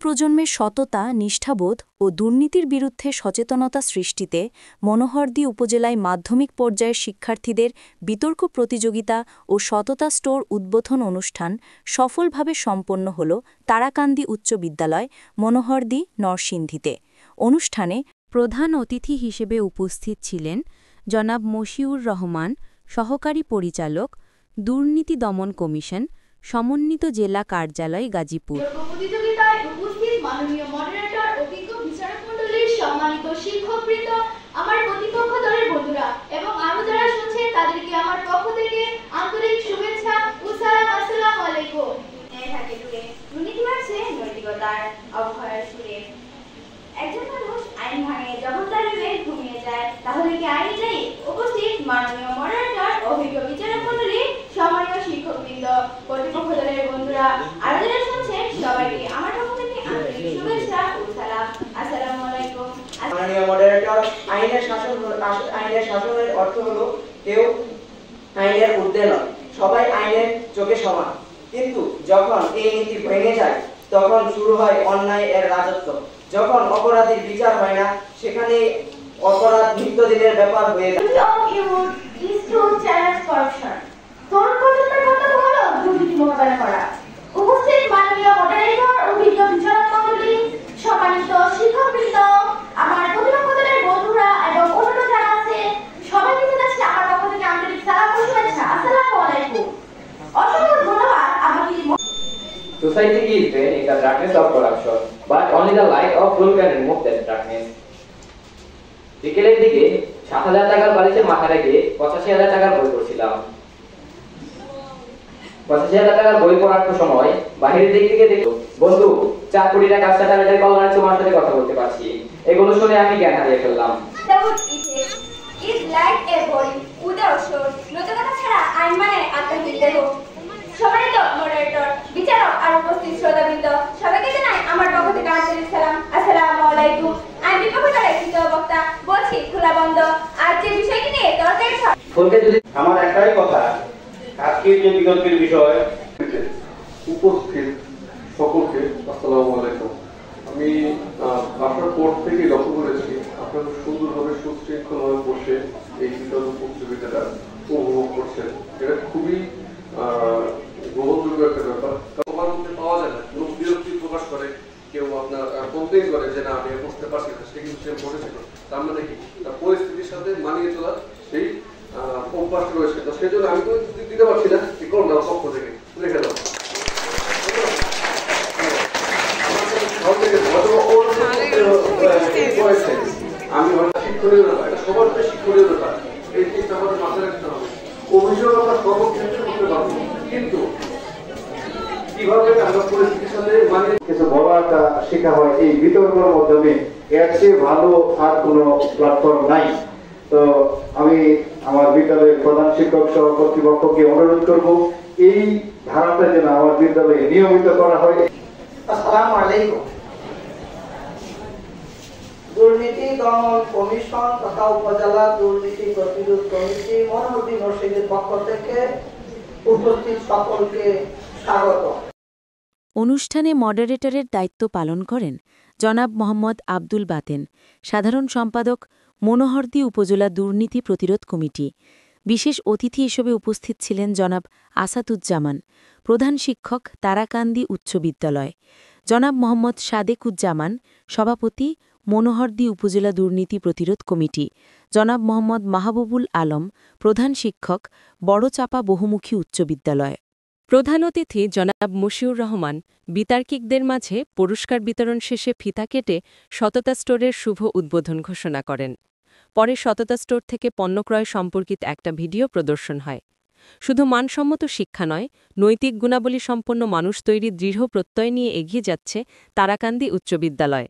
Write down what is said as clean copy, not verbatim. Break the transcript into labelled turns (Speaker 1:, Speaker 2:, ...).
Speaker 1: প্রজন্মের সততা, নিষ্ঠাবোধ ও দুর্নীতির বিরুদ্ধে সচেতনতা সৃষ্টিতে মনোহরদী উপজেলায় মাধ্যমিক পর্যায়ের শিক্ষার্থীদের বিতর্ক প্রতিযোগিতা ও সততা স্টোর উদ্বোধন অনুষ্ঠান সফলভাবে সম্পন্ন হল তারাকান্দি উচ্চ বিদ্যালয়, মনোহরদী, নরসিংদীতে। অনুষ্ঠানে প্রধান অতিথি হিসেবে উপস্থিত ছিলেন জনাব মশিউর রহমান, সহকারী পরিচালক, দুর্নীতি দমন কমিশন, সমন্বিত জেলা কার্যালয়, গাজীপুর।
Speaker 2: প্রতিযোগিতায় উপস্থিত মাননীয় মডারেটর, অভিজ্ঞ বিচারক মণ্ডলীর সম্মানিত শিক্ষকবৃন্দ, আমার প্রতিপক্ষ দলের বন্ধুরা এবং আরো যারা শুনছেন তাদেরকে আমার পক্ষ থেকে আন্তরিক শুভেচ্ছা ও সালাম। আসসালামু আলাইকুম। থাকে দূরে দুর্নীতি বাড়ছে নৈতিকতার অবক্ষয়ের সুরে। একজন মানুষ আইন ভাঙে যখন তার বিবেক ঘুমিয়ে যায়, তাহলে কি আইন চাই? উপস্থিত মাননীয় মডারেটর, অভিজ্ঞ বিচারক মণ্ডলী, সম্মানিত শিক্ষকবৃন্দ, প্রতিপক্ষ দলের বন্ধুরা, আর যারা শুনছেন সবাইকে আমার পক্ষ থেকে আন্তরিক শুভেচ্ছা ও সালাম। আসসালামু আলাইকুম।
Speaker 3: মাননীয় মডারেটর, আইনের শাসনের অর্থ হলো কেউ আইনের ঊর্ধ্বে নয়, সবাই আইনের চোখে সমান। কিন্তু যখন এই নীতি ভেঙে যায় তখন শুরু হয় অন্যায় এর রাজত্ব। যখন অপরাধীর বিচার হয় না, সেখানে অপরাধ নিত্যদিনের ব্যাপার হয়ে যায়।
Speaker 2: তরুণ প্রজন্মের কর্তব্য হলো দুর্নীতি মোকাবেলা করা। উপস্থিত মাননীয় মডারেটর, অভিজ্ঞ বিচারক মণ্ডলী, সম্মানিত শিক্ষকবৃন্দ, আমার প্রতিপক্ষ দলের বন্ধুরা এবং অন্যান্য যারা আছে সবাইকে জানাচ্ছি আমার পক্ষ থেকে আন্তরিক সালাম ও শুভেচ্ছা। আসসালামু আলাইকুম। অসংখ্য ধন্যবাদ আমাকে।
Speaker 4: Society is drained in the darkness of corruption, but only the light of truth can remove that darkness. বিকেলের দিকে ৭,০০০ টাকার বালিশে মাথা রেখে ৮৫,০০০ টাকার বই পড়ছিলাম। ৮৫,০০০ টাকার বই পড়ার সময় বাহিরের দিক থেকে দেখো বন্ধু ৪ কোটি টাকা কাজটা মেটার কল্যাণে তোমার সাথে কথা বলতে পারছি। এগুলো শুনে আমি জ্ঞান হারিয়ে ফেললাম।
Speaker 2: আইন মানে আত্মহত্যা। সম্মানিত মডারেটর, বিচারক আর উপস্থিত শ্রোতাবৃন্দ, সবাইকে জানাই আমার পক্ষ থেকে আন্তরিক সালাম। আসসালামু আলাইকুম। আমি বিপক্ষ দলের তৃতীয় বক্তা বলছি খোলা বন্ধ। আর যে বিষয়টি নিয়ে তর্কের
Speaker 5: আমার একটাই কথা, আজকের যে বিতর্কের বিষয় উপস্থিত সকলকে আসসালামু আলাইকুম। আমি আপনার কোর্ট থেকে লক্ষ্য করেছি আপনারা সুন্দরভাবে সুশৃঙ্খলভাবে বসে এই বিতর্ক প্রতিযোগিতাটা উপভোগ করছেন। এটা খুবই গ্রহণযোগ্য একটা ব্যাপার। সবার মধ্যে পাওয়া যায় না, কেউ বিরক্তি প্রকাশ করে, কেউ আপনার কমপ্লেন করে যে না আমি বুঝতে পারছি না, সে কিন্তু সে বলেছিল। তার মানে কি তার পরিস্থিতির সাথে মানিয়ে চলার সেই অভ্যাসটা রয়েছে। তো সেই জন্য আমি তো দিতে পারছি না, কি করলাম পক্ষ থেকে রেখে দাও। আমি শিক্ষণীয় ব্যাপার, এটা সবার শিক্ষণীয় ব্যাপার, এই জিনিসটা আমাদের মাথায় রাখতে হবে। অভিযোগ আমরা সর্বক্ষেত্রে করতে পারবো, কিন্তু কিভাবে আমরা পরিস্থিতির সাথে মানিয়ে কিছু বড় একটা শেখা হয় এই বিতর্কের মাধ্যমে। এর চেয়ে ভালো আর কোনো প্ল্যাটফর্ম নাই। তো আমি আমার বিদ্যালয়ের প্রধান শিক্ষক সহ কর্তৃপক্ষকে অনুরোধ করব এই ধারাটা যেন আমার বিদ্যালয়ে নিয়মিত করা হয়।
Speaker 3: আসসালামু আলাইকুম। দুর্নীতি দমন কমিশন তথা উপজেলা দুর্নীতি প্রতিরোধ কমিটি মনোহরদী নরসিংদীর পক্ষ থেকে উপস্থিত সকলকে স্বাগত।
Speaker 1: অনুষ্ঠানে মডারেটরের দায়িত্ব পালন করেন জনাব মোহাম্মদ আব্দুল বাতেন, সাধারণ সম্পাদক, মনোহরদী উপজেলা দুর্নীতি প্রতিরোধ কমিটি। বিশেষ অতিথি হিসেবে উপস্থিত ছিলেন জনাব আসাদুজ্জামান, প্রধান শিক্ষক, তারাকান্দি উচ্চ বিদ্যালয়, জনাব মোহাম্মদ সাদেকুজ্জামান, সভাপতি, মনোহরদী উপজেলা দুর্নীতি প্রতিরোধ কমিটি, জনাব মোহাম্মদ মাহবুবুল আলম, প্রধান শিক্ষক, বড়চাপা বহুমুখী উচ্চ বিদ্যালয়। প্রধান অতিথি জনাব মশিউর রহমান বিতার্কিকদের মাঝে পুরস্কার বিতরণ শেষে ফিতা কেটে সততা স্টোরের শুভ উদ্বোধন ঘোষণা করেন। পরে সততা স্টোর থেকে পণ্য ক্রয় সম্পর্কিত একটা ভিডিও প্রদর্শন হয়। শুধু মানসম্মত শিক্ষা নয়, নৈতিক গুণাবলী সম্পন্ন মানুষ তৈরির দৃঢ় প্রত্যয় নিয়ে এগিয়ে যাচ্ছে তারাকান্দি উচ্চ বিদ্যালয়।